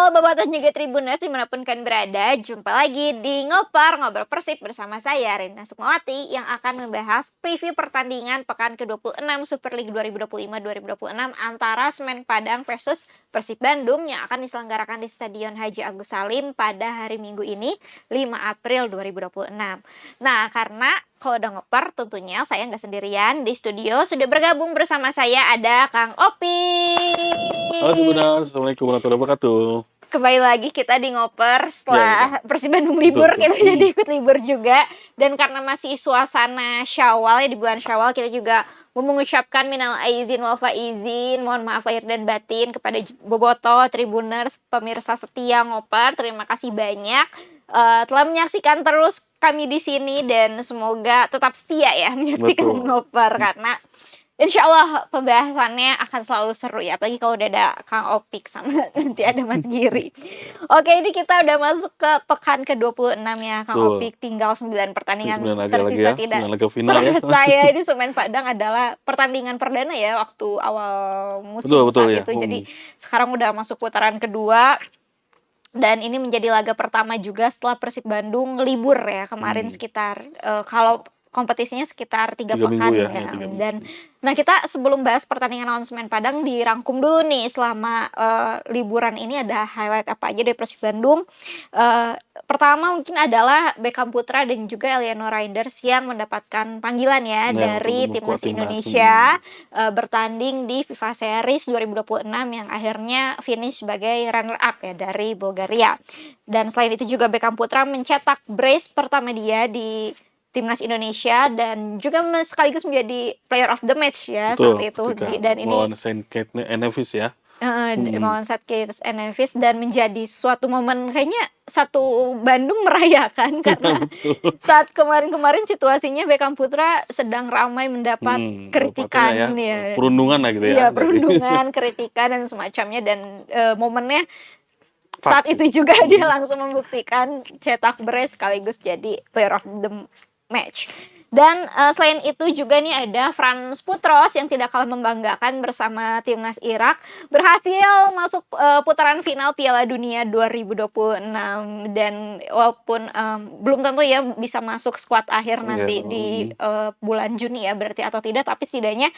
Halo Bobotoh juga Tribuners dimanapun kalian berada, jumpa lagi di Ngobrol Persib bersama saya Rina Sukmawati yang akan membahas preview pertandingan pekan ke-26 Super League 2025-2026 antara Semen Padang versus Persib Bandung yang akan diselenggarakan di Stadion Haji Agus Salim pada hari Minggu ini 5 April 2026. Nah, karena kalau udah ngoper tentunya saya nggak sendirian, di studio sudah bergabung bersama saya ada Kang Opi. Halo Tribuners, Assalamualaikum warahmatullahi wabarakatuh. Kembali lagi kita di ngoper setelah Persib Bandung libur, Betul. kita jadi ikut libur juga. Dan karena masih suasana Syawal ya, di bulan Syawal kita juga mau mengucapkan minal aizin wal faizin, mohon maaf lahir dan batin kepada Bobotoh, Tribuners, pemirsa setia ngoper. Terima kasih banyak telah menyaksikan terus kami di sini dan semoga tetap setia ya menyaksikan ngoper karena Insya Allah pembahasannya akan selalu seru ya, apalagi kalau udah ada Kang Opik sama nanti ada Mas Giri. Oke, ini kita udah masuk ke pekan ke-26 ya Kang Opik, tinggal 9 pertandingan tersisa tidak terasa ya. Ini Semen Padang adalah pertandingan perdana ya waktu awal musim saat itu, jadi sekarang udah masuk putaran kedua. Dan ini menjadi laga pertama juga setelah Persib Bandung libur ya kemarin sekitar kalau kompetisinya sekitar 3 pekan ya. Dan nah kita sebelum bahas pertandingan lawan Semen Padang dirangkum dulu nih selama liburan ini ada highlight apa aja dari Persib Bandung. Pertama mungkin adalah Beckham Putra dan juga Eliano Reinders yang mendapatkan panggilan ya dari Timnas Indonesia bertanding di FIFA Series 2026 yang akhirnya finish sebagai runner up ya dari Bulgaria. Dan selain itu juga Beckham Putra mencetak brace pertama dia di Timnas Indonesia dan juga sekaligus menjadi player of the match ya saat itu. Dan ini melawan Saint Kitts and Nevis ya. Melawan Saint Kitts and Nevis dan menjadi suatu momen kayaknya satu Bandung merayakan karena saat kemarin situasinya Beckham Putra sedang ramai mendapat kritikan ya. Perundungan lah gitu ya. Iya, perundungan, kritikan dan semacamnya dan momennya saat itu juga dia langsung membuktikan cetak brace sekaligus jadi player of the match. Dan selain itu juga nih ada Frans Putros yang tidak kalah membanggakan bersama timnas Irak berhasil masuk putaran final Piala Dunia 2026 dan walaupun belum tentu ya bisa masuk skuad akhir nanti di bulan Juni ya berarti atau tidak, tapi setidaknya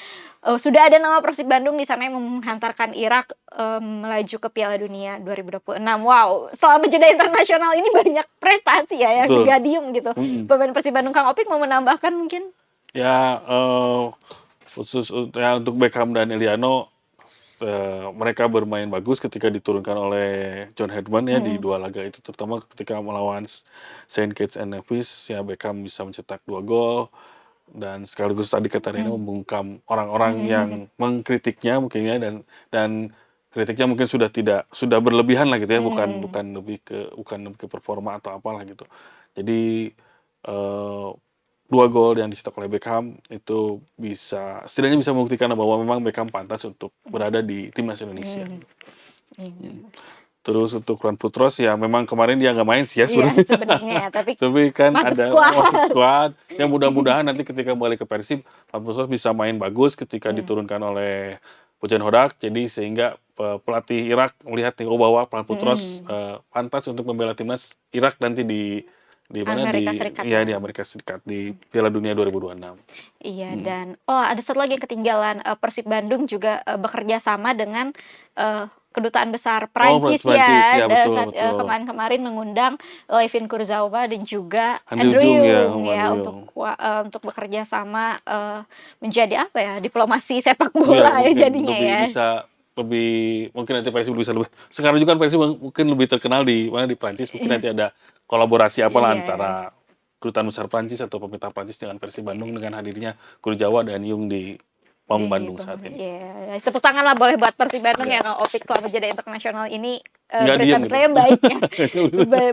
sudah ada nama Persib Bandung di sana yang menghantarkan Irak melaju ke Piala Dunia 2026. Wow, selama jeda internasional ini banyak prestasi ya yang digadium gitu. Pemain Persib Bandung, Kang Opik mau menambahkan mungkin? Ya khusus ya untuk Beckham dan Eliano, mereka bermain bagus ketika diturunkan oleh John Herdman ya di dua laga itu, terutama ketika melawan Saint Kitts and Nevis ya Beckham bisa mencetak 2 gol dan sekaligus tadi kata Rina membungkam orang-orang yang mengkritiknya mungkin ya dan kritiknya mungkin sudah berlebihan lah gitu ya, bukan lebih ke performa atau apalah gitu. Jadi 2 gol yang dicetak oleh Beckham itu setidaknya bisa membuktikan bahwa memang Beckham pantas untuk berada di timnas Indonesia. Terus untuk Frans Putros ya memang kemarin dia nggak main sih ya sebenarnya, tapi kan ada squad yang mudah-mudahan nanti ketika kembali ke Persib Frans Putros bisa main bagus ketika diturunkan oleh Hujan Hodak, jadi sehingga pelatih Irak melihat bahwa Frans Putros pantas untuk membela timnas Irak nanti di mana Amerika Serikat di Amerika Serikat di Piala Dunia 2026. Iya, dan ada satu lagi yang ketinggalan, Persib Bandung juga bekerja sama dengan Kedutaan Besar Prancis ya dan kemarin mengundang Layvin Kurzawa dan juga Andrew Yung ya untuk bekerja sama menjadi apa ya, diplomasi sepak bola ya jadinya ya. Mungkin nanti Persib bisa lebih, sekarang juga kan Persib mungkin lebih terkenal di Prancis, mungkin nanti ada kolaborasi apalah antara Kedutaan Besar Prancis atau pemerintah Prancis dengan Persib Bandung dengan hadirnya Kurzawa dan Yung di Bandung saat ini. Iya, tepuk tangan lah boleh buat Persib Bandung ya Kang Opik selama jeda internasional ini berita-beritanya baik ya.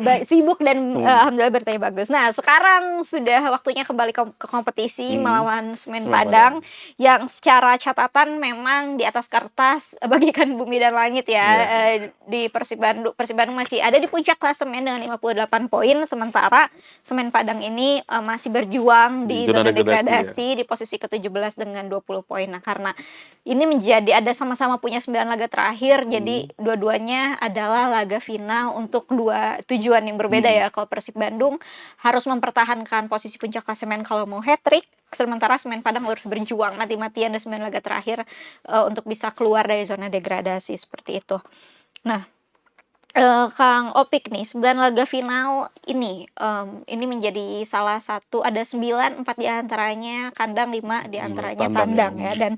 Baik, sibuk dan alhamdulillah beritanya bagus. Nah, sekarang sudah waktunya kembali ke kompetisi melawan Semen Padang yang secara catatan memang di atas kertas bagaikan bumi dan langit ya. Di Persib Bandung masih ada di puncak klasemen dengan 58 poin, sementara Semen Padang ini masih berjuang di zona degradasi di posisi ke-17 dengan 20 poin. Nah, karena ini menjadi ada sama-sama punya 9 laga terakhir, jadi dua-duanya adalah adalah laga final untuk dua tujuan yang berbeda Mhm. ya. Kalau Persib Bandung harus mempertahankan posisi puncak klasemen kalau mau hat-trick, sementara Semen Padang harus berjuang mati-matian di 9 laga terakhir, untuk bisa keluar dari zona degradasi, seperti itu. Nah, Kang Opik nih, 9 laga final ini menjadi salah satu, ada 9, 4 di antaranya kandang, 5 di antaranya Tandang ya. tandang ya, dan,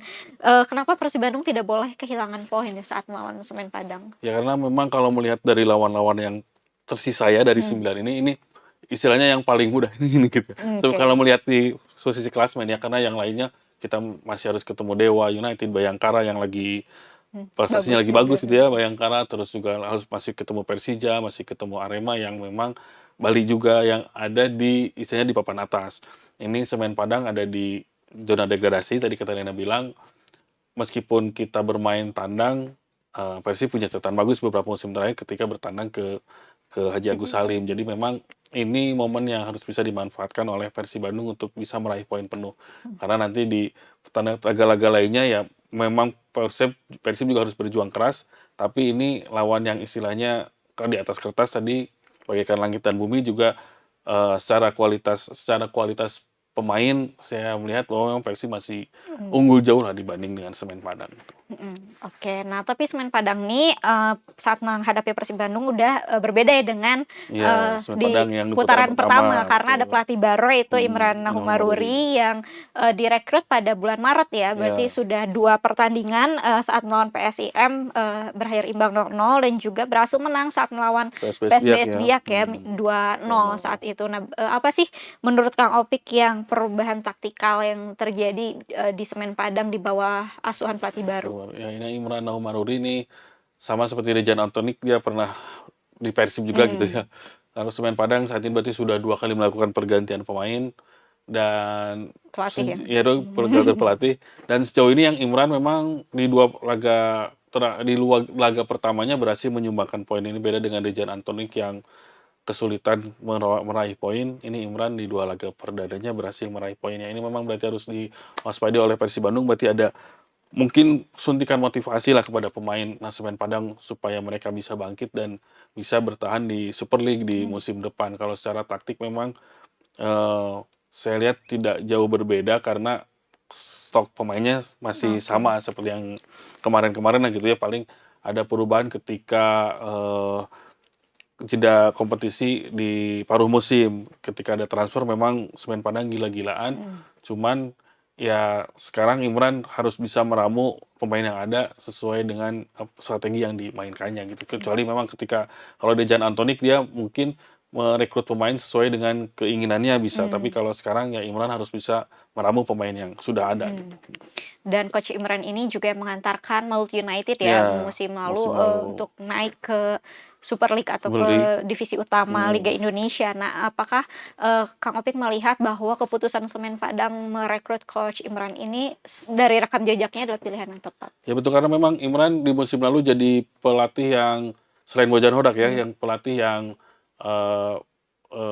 kenapa Persib Bandung tidak boleh kehilangan poin ya saat melawan Semen Padang? Ya karena memang kalau melihat dari lawan-lawan yang tersisa ya dari Mhm, 9 ini istilahnya yang paling mudah ini gitu. So, oke, kalau melihat di posisi klasemen ya, karena yang lainnya kita masih harus ketemu Dewa United, Bayangkara yang lagi prestasinya bagus lagi juga, bagus gitu ya, Bayangkara, terus juga harus masih ketemu Persija, masih ketemu Arema yang memang Bali juga yang ada di istilahnya di papan atas. Ini Semen Padang ada di zona degradasi, tadi kata Rena bilang, meskipun kita bermain tandang, Persib punya catatan bagus beberapa musim terakhir ketika bertandang ke Haji Agus Salim. Jadi memang ini momen yang harus bisa dimanfaatkan oleh Persib Bandung untuk bisa meraih poin penuh. Karena nanti di pertandingan laga-laga lainnya ya memang Persib juga harus berjuang keras, tapi ini lawan yang istilahnya kan di atas kertas tadi bagaikan langit dan bumi juga, secara kualitas pemain saya melihat bahwa memang Persib masih mhm. unggul jauh lah dibanding dengan Semen Padang gitu. Oke. Nah, tapi Semen Padang nih, saat menghadapi Persib Bandung udah, berbeda ya dengan, Iya, Semen di Padang yang di putaran putaran pertama, pertama karena ada betul. pelatih baru yaitu Imran Imam Maruri. Nahumaruri yang, direkrut pada bulan Maret ya. Berarti Iya, sudah 2 pertandingan, saat melawan PSIM, berakhir imbang 0-0 dan juga berhasil menang saat melawan PSBS Biak PSBS ya, Biak ya, 2-0 2-0. saat itu. Nah, apa sih menurut Kang Opik yang perubahan taktikal yang terjadi, di Semen Padang di bawah asuhan pelatih baru? Ya ini Imran Maruri ini sama seperti Dejan Antonik, dia pernah di Persib juga gitu Mmm. ya. Kalau Semen Padang saat ini berarti sudah 2 kali melakukan pergantian pemain dan Pelatih ya? ya itu pergantian pelatih dan sejauh ini yang Imran memang di 2 laga di laga pertamanya berhasil menyumbangkan poin. Ini beda dengan Dejan Antonik yang kesulitan meraih poin, ini Imran di 2 laga perdananya berhasil meraih poinnya. Ini memang berarti harus diwaspadai oleh Persib Bandung, berarti ada mungkin suntikan motivasi lah kepada pemain Semen Padang supaya mereka bisa bangkit dan bisa bertahan di Super League di Mhm, musim depan. Kalau secara taktik memang, saya lihat tidak jauh berbeda karena stok pemainnya masih oke, sama seperti yang kemarin-kemarin lah gitu ya, paling ada perubahan ketika, jeda kompetisi di paruh musim. Ketika ada transfer memang Semen Padang gila-gilaan, mhm, cuman ya sekarang Imran harus bisa meramu pemain yang ada sesuai dengan, strategi yang dimainkannya gitu. mhm, Kecuali memang ketika kalau Dejan Antonik dia mungkin merekrut pemain sesuai dengan keinginannya bisa, tapi mmm, kalau sekarang ya Imran harus bisa meramu pemain yang sudah ada gitu. mhm. Dan Coach Imran ini juga mengantarkan Malut United Ya, ya musim lalu, musim lalu untuk naik ke Super League atau beli ke divisi utama Liga mhm. Indonesia. Nah, apakah, Kang Opik melihat bahwa keputusan Semen Padang merekrut Coach Imran ini dari rekam jejaknya adalah pilihan yang tepat? Ya betul, karena memang Imran di musim lalu jadi pelatih yang selain Bojan Hodak ya, Mhm, yang pelatih yang, eee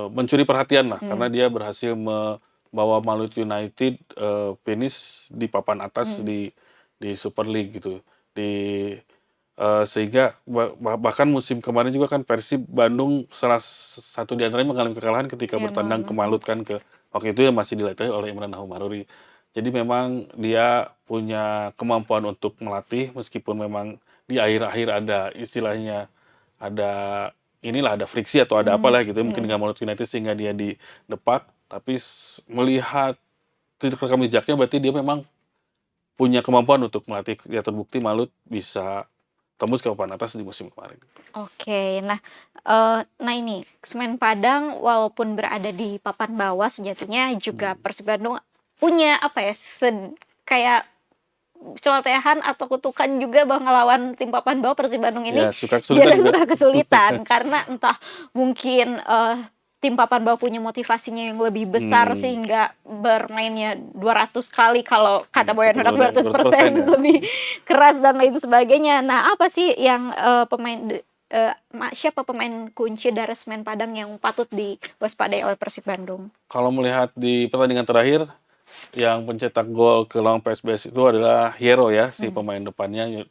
mencuri perhatian lah, karena mmm, dia berhasil membawa Malut United, finish di papan atas mhm, di Super League gitu. Sehingga bahkan musim kemarin juga kan Persib Bandung salah satu di antaranya mengalami kekalahan ketika iya bertandang ke malam-malam. Malut kan, waktu itu ya masih dilatih oleh Imran Nahum. Jadi memang dia punya kemampuan untuk melatih meskipun memang di akhir-akhir ada istilahnya, ada ada friksi atau ada Mmm, apalah gitu ya mungkin mhm. dengan Malut United sehingga dia didepak, tapi melihat rekam jejaknya berarti dia memang punya kemampuan untuk melatih, ya terbukti Malut bisa tembus ke papan atas di musim kemarin. Oke. Nah, nah ini, Semen Padang walaupun berada di papan bawah sejatinya juga Mhm. Persib Bandung punya apa ya, kayak celotehan atau kutukan juga bahwa ngelawan tim papan bawah Persib Bandung Ya ini suka kesulitan biasanya juga. suka kesulitan karena entah mungkin, tim papan bawah punya motivasinya yang lebih besar Hmm, sehingga bermainnya 200 kali kalau kata Boyan betul Hodak dan 100% 200% ya. lebih keras dan lain sebagainya. Nah, apa sih yang, siapa pemain kunci dari Semen Padang yang patut diwaspadai oleh Persib Bandung? Kalau melihat di pertandingan terakhir, yang pencetak gol ke lawan PSBS itu adalah Hierro ya, si Mmm, pemain depannya.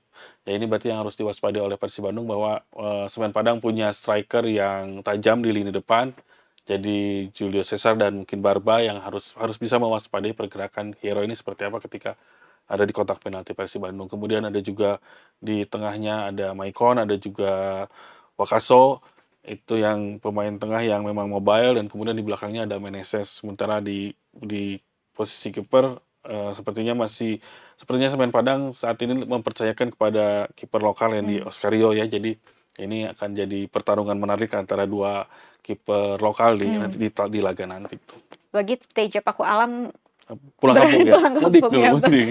Ya ini berarti yang harus diwaspadai oleh Persib Bandung bahwa, Semen Padang punya striker yang tajam di lini depan. Jadi Julio Cesar dan mungkin Barba yang harus harus bisa mewaspadai pergerakan Hierro ini seperti apa ketika ada di kotak penalti Persib Bandung. Kemudian ada juga di tengahnya ada Maicon, ada juga Wakaso, itu yang pemain tengah yang memang mobile dan kemudian di belakangnya ada Meneses. Sementara di posisi kiper, sepertinya Semen Padang saat ini mempercayakan kepada kiper lokal yang di Hmm. Oscario ya. Jadi ini akan jadi pertarungan menarik antara dua kiper lokal nanti di laga nanti tuh. Bagi Teja Paku Alam Pulang kampung ya? pulang Mudik kampung tuh, ya, mudik.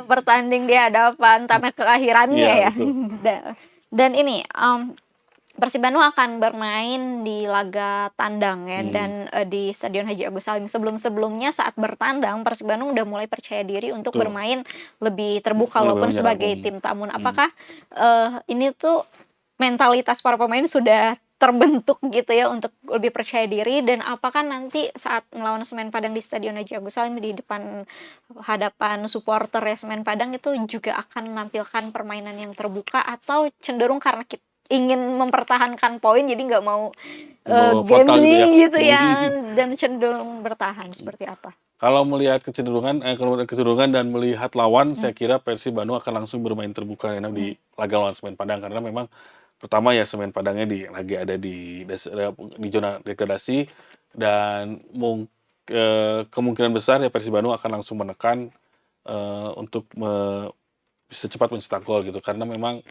bertanding di hadapan tanah kelahirannya Iya, ya. betul. Dan ini Persib Bandung akan bermain di laga tandang ya, dan di Stadion Haji Agus Salim. Sebelum-sebelumnya saat bertandang Persib Bandung udah mulai percaya diri untuk Betul. bermain lebih terbuka Lebih walaupun menyerang. sebagai tim tamu. Apakah ini tuh mentalitas para pemain sudah terbentuk gitu ya untuk lebih percaya diri, dan apakah nanti saat melawan Semen Padang di Stadion Haji Agus Salim di depan hadapan supporter ya Semen Padang itu juga akan menampilkan permainan yang terbuka, atau cenderung karena ingin mempertahankan poin jadi nggak mau Fatal gitu ya. gambling gitu ya, dan cenderung bertahan seperti apa? Kalau melihat kecenderungan dan melihat lawan, saya kira Persib Bandung akan langsung bermain terbuka ya di laga lawan Semen Padang, karena memang pertama ya Semen Padangnya lagi ada di zona degradasi, dan kemungkinan besar ya Persib Bandung akan langsung menekan untuk bisa cepat mencetak gol gitu, karena memang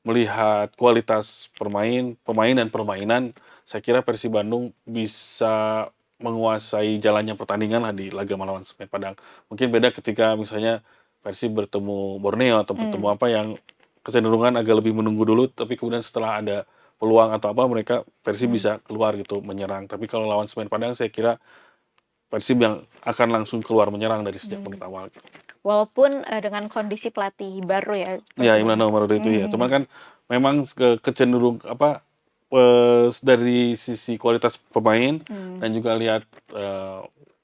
melihat kualitas pemain dan permainan, saya kira Persib Bandung bisa menguasai jalannya pertandingan lah di laga melawan Semen Padang. Mungkin beda ketika misalnya Persib bertemu Borneo atau bertemu apa yang kecenderungan agak lebih menunggu dulu, tapi kemudian setelah ada peluang atau apa mereka Persib bisa keluar gitu menyerang. Tapi kalau lawan Semen Padang saya kira Persib yang akan langsung keluar menyerang dari sejak menit awal. Walaupun dengan kondisi pelatih baru ya Ya, Persib Imran Bandung. Maulana itu ya. Cuman kan memang kecenderung dari sisi kualitas pemain dan juga lihat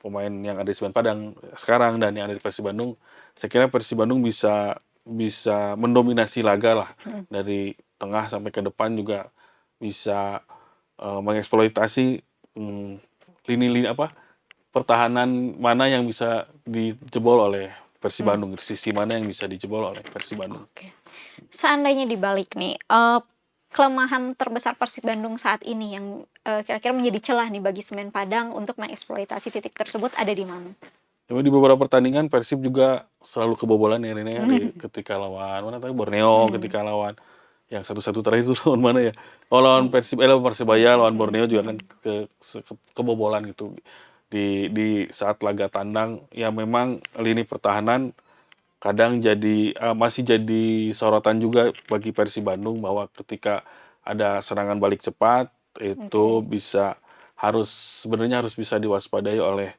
pemain yang ada di Semen Padang sekarang dan yang ada di Persib Bandung, saya kira Persib Bandung bisa bisa mendominasi laga lah dari tengah sampai ke depan, juga bisa mengeksploitasi lini-lini pertahanan mana yang bisa dijebol oleh Persib Bandung, sisi mana yang bisa dijebol oleh Persib Bandung. Oke. Seandainya dibalik nih, kelemahan terbesar Persib Bandung saat ini yang kira-kira menjadi celah nih bagi Semen Padang untuk mengeksploitasi titik tersebut ada di mana? Cuma di beberapa pertandingan Persib juga selalu kebobolan ya Rene ya, ketika lawan mana tadi Borneo, ketika lawan yang satu-satu terakhir itu lawan mana ya? Oh lawan Persebaya, lawan Borneo juga kan kebobolan gitu. Di saat laga tandang ya memang lini pertahanan kadang masih jadi sorotan juga bagi Persib Bandung, bahwa ketika ada serangan balik cepat itu sebenarnya harus bisa diwaspadai oleh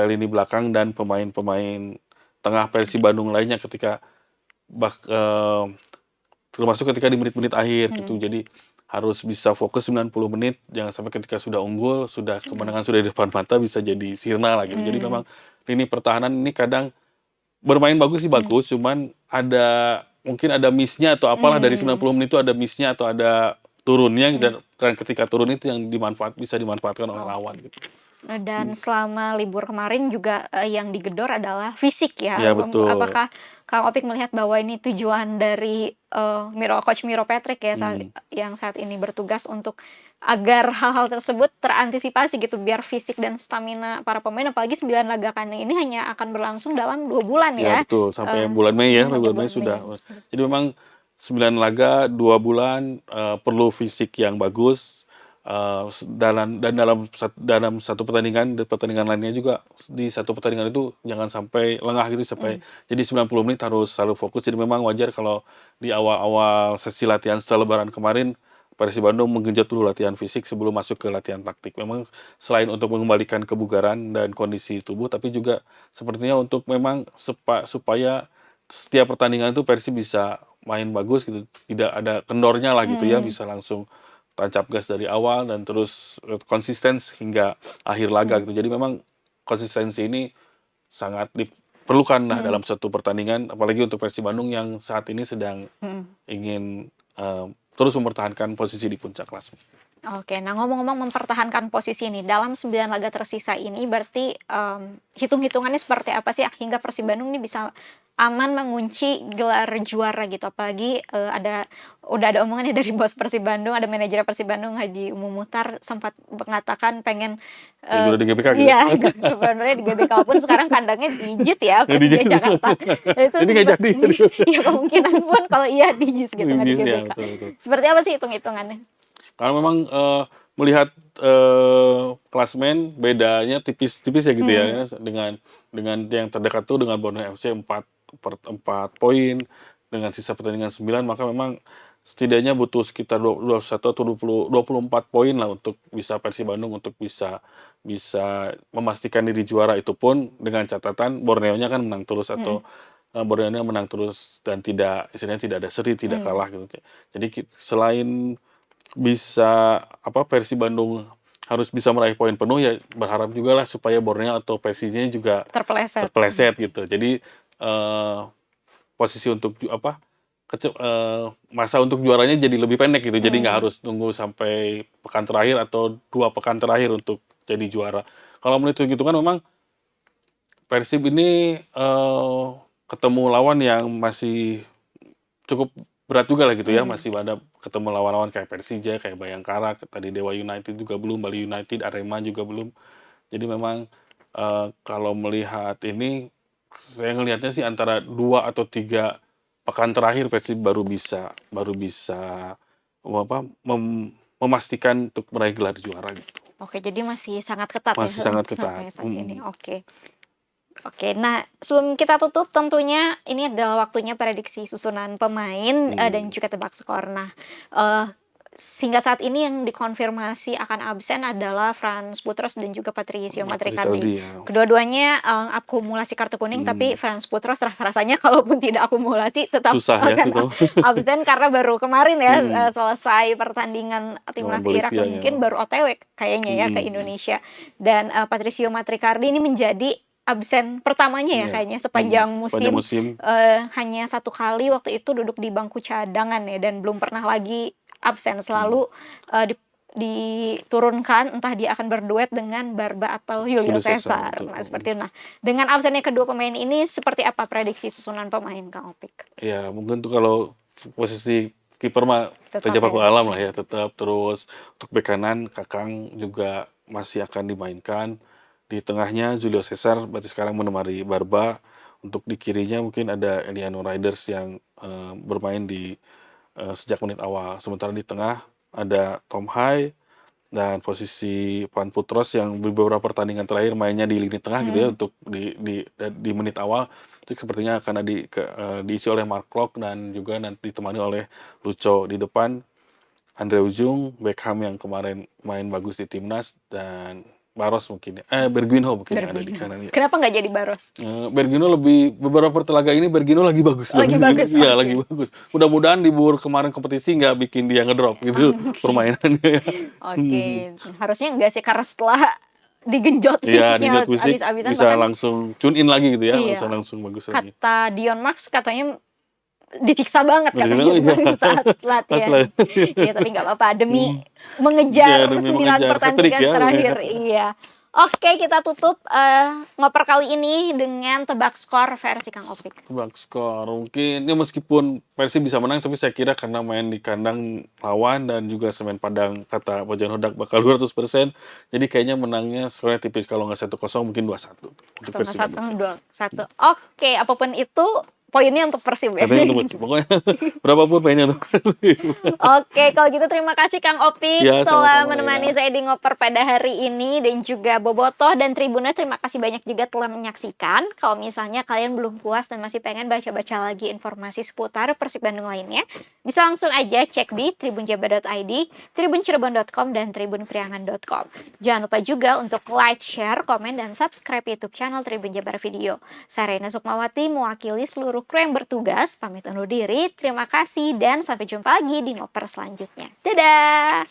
lini belakang dan pemain-pemain tengah Persib Bandung lainnya ketika termasuk ketika di menit-menit akhir gitu. Jadi harus bisa fokus 90 menit, jangan sampai ketika sudah unggul, kemenangan sudah di depan mata bisa jadi sirna lah gitu. Jadi memang lini pertahanan ini kadang bermain bagus sih bagus, cuman mungkin ada miss-nya atau apalah dari 90 menit itu ada miss-nya atau ada turunnya gitu, dan ketika turun itu yang bisa dimanfaatkan oleh lawan gitu. Dan selama libur kemarin juga yang digedor adalah fisik ya. Iya betul. Apakah Kang Opik melihat bahwa ini tujuan dari Coach Miro Patrick ya yang saat ini bertugas untuk agar hal-hal tersebut terantisipasi gitu, biar fisik dan stamina para pemain, apalagi 9 laga kandang ini hanya akan berlangsung dalam 2 bulan Ya ya. betul, sampai bulan Mei ya, sampai bulan Mei bulan sudah. Mei. Jadi memang 9 laga 2 bulan, perlu fisik yang bagus, dan dalam satu pertandingan lainnya juga, di satu pertandingan itu jangan sampai lengah gitu, jadi 90 menit harus selalu fokus. Jadi memang wajar kalau di awal-awal sesi latihan setelah lebaran kemarin Persib Bandung menggenjot dulu latihan fisik sebelum masuk ke latihan taktik. Memang selain untuk mengembalikan kebugaran dan kondisi tubuh, tapi juga sepertinya untuk memang supaya setiap pertandingan itu Persib bisa main bagus gitu, tidak ada kendornya lah gitu ya, bisa langsung tancap gas dari awal dan terus konsisten hingga akhir laga gitu. Jadi memang konsistensi ini sangat diperlukan lah Hmm. dalam satu pertandingan, apalagi untuk Persib Bandung yang saat ini sedang Hmm. ingin terus mempertahankan posisi di puncak klasemen. Oke, nah ngomong-ngomong mempertahankan posisi ini, dalam 9 laga tersisa ini berarti, hitung-hitungannya seperti apa sih hingga Persib Bandung ini bisa aman mengunci gelar juara gitu? Apalagi, udah ada omongannya dari bos Persib Bandung, ada manajer Persib Bandung, Hadi Umum Muchtar sempat mengatakan pengen, Yang juara di GBK gitu? iya, sebenarnya di GBK pun sekarang kandangnya di JIS ya, Di Persija JIS. Jakarta. Itu Jadi nggak jadi. iya kemungkinan pun kalau iya di JIS gitu, Di nggak di JIS, ya, GBK. betul. Seperti apa sih hitung-hitungannya? Karena memang melihat klasemen bedanya tipis-tipis ya gitu ya, dengan yang terdekat tuh dengan Borneo FC 4 poin, dengan sisa pertandingan 9, maka memang setidaknya butuh sekitar 21 atau 24 poin lah untuk bisa Persib Bandung untuk bisa memastikan diri juara, itu pun dengan catatan Borneo-nya kan menang terus atau Borneo-nya menang terus dan istilahnya tidak ada seri, tidak kalah gitu. Jadi selain bisa Persib Bandung harus bisa meraih poin penuh, ya berharap juga lah supaya Borneo atau Persija juga terpeleset gitu. Jadi posisi untuk masa untuk juaranya jadi lebih pendek gitu. Jadi nggak harus tunggu sampai pekan terakhir atau 2 pekan terakhir untuk jadi juara. Kalau menurut hitung-hitungan memang Persib ini ketemu lawan yang masih cukup berat juga lah gitu ya, masih ada ketemu lawan-lawan kayak Persija, kayak Bayangkara, tadi Dewa United juga belum, Bali United, Arema juga belum. Jadi memang kalau melihat ini, saya ngelihatnya sih antara 2 atau 3 pekan terakhir Persib baru bisa memastikan untuk meraih gelar juara gitu. Oke, jadi masih sangat ketat Masih ya sangat sampai ketat. saat ini. Oke, nah sebelum kita tutup tentunya ini adalah waktunya prediksi susunan pemain dan juga tebak skor. Nah, hingga saat ini yang dikonfirmasi akan absen adalah Frans Boutros dan juga Patricio Matricardi. Ya. Kedua-duanya akumulasi kartu kuning, tapi Frans Boutros rasa-rasanya kalaupun tidak akumulasi tetap Susah ya, akan absen karena baru kemarin ya selesai pertandingan timnas Lawan Irak Bolivia, dan mungkin baru OTW kayaknya ya ke Indonesia. Dan Patricio Matricardi ini menjadi absen pertamanya ya kayaknya sepanjang musim. Hanya 1 kali waktu itu duduk di bangku cadangan ya, dan belum pernah lagi absen, selalu diturunkan, entah dia akan berduet dengan Barba atau Julio Cesar. Nah, seperti itu. Nah, dengan absennya kedua pemain ini seperti apa prediksi susunan pemain Kang Opik? Ya, mungkin tuh kalau posisi kiper mah Tetap Tejapaku ya. Alam lah ya, tetap. Terus untuk bek kanan Kakang juga masih akan dimainkan. Di tengahnya Julio Cesar berarti sekarang menemani Barba. Untuk di kirinya mungkin ada Eliano Riders yang bermain di sejak menit awal. Sementara di tengah ada Tom Hai dan posisi Van Putros yang beberapa pertandingan terakhir mainnya di lini tengah gitu ya, untuk di menit awal itu sepertinya akan diisi oleh Mark Klok dan juga nanti ditemani oleh Lucho. Di depan Andre Ujung, Beckham yang kemarin main bagus di timnas, dan Barros mungkin ya. Berguinho mungkin yang ada di kanan ya. Kenapa nggak jadi Barros? Berguinho beberapa laga ini Berguinho lagi bagus. Lagi bagus, Iya, oke. lagi bagus. Mudah-mudahan di kemarin kompetisi nggak bikin dia ngedrop gitu permainannya. Oke, harusnya enggak sih, karena setelah digenjot Iya, fisiknya di fisik habis-habisan, bisa bahkan langsung tune in lagi gitu ya, Iya. langsung bagus lagi. kata Dion Marks katanya disiksa banget katanya Disiksa, iya. kemarin saat latihan. Iya, tapi nggak apa-apa demi mengejar Iya, demi 9 mengejar pertandingan hat-trick ya. terakhir. Iya. Oke, kita tutup ngoper kali ini dengan tebak skor versi Kang Opik. Tebak skor mungkin ya, meskipun Persib bisa menang, tapi saya kira karena main di kandang lawan dan juga semen Padang kata Bojan Hodak bakal 200%, jadi kayaknya menangnya skornya tipis, kalau nggak 1-0 mungkin 2-1 untuk Persib. 1-2-1. Oke, apapun itu poinnya untuk Persib ya. Katanya untuk Persib. Pokoknya berapapun mainnya untuk Persib. Oke, kalau gitu terima kasih Kang Opik Ya, telah sama-sama, menemani ya. saya di ngoper pada hari ini, dan juga Bobotoh dan Tribuners terima kasih banyak juga telah menyaksikan. Kalau misalnya kalian belum puas dan masih pengen baca-baca lagi informasi seputar Persib Bandung lainnya, bisa langsung aja cek di tribunjabar.id, tribuncirebon.com, dan tribunpriangan.com. Jangan lupa juga untuk like, share, komen, dan subscribe YouTube channel Tribun Jabar Video. Saya Reina Sukmawati mewakili seluruh kru yang bertugas, pamit undur diri. Terima kasih dan sampai jumpa lagi di ngoper selanjutnya. Dadah!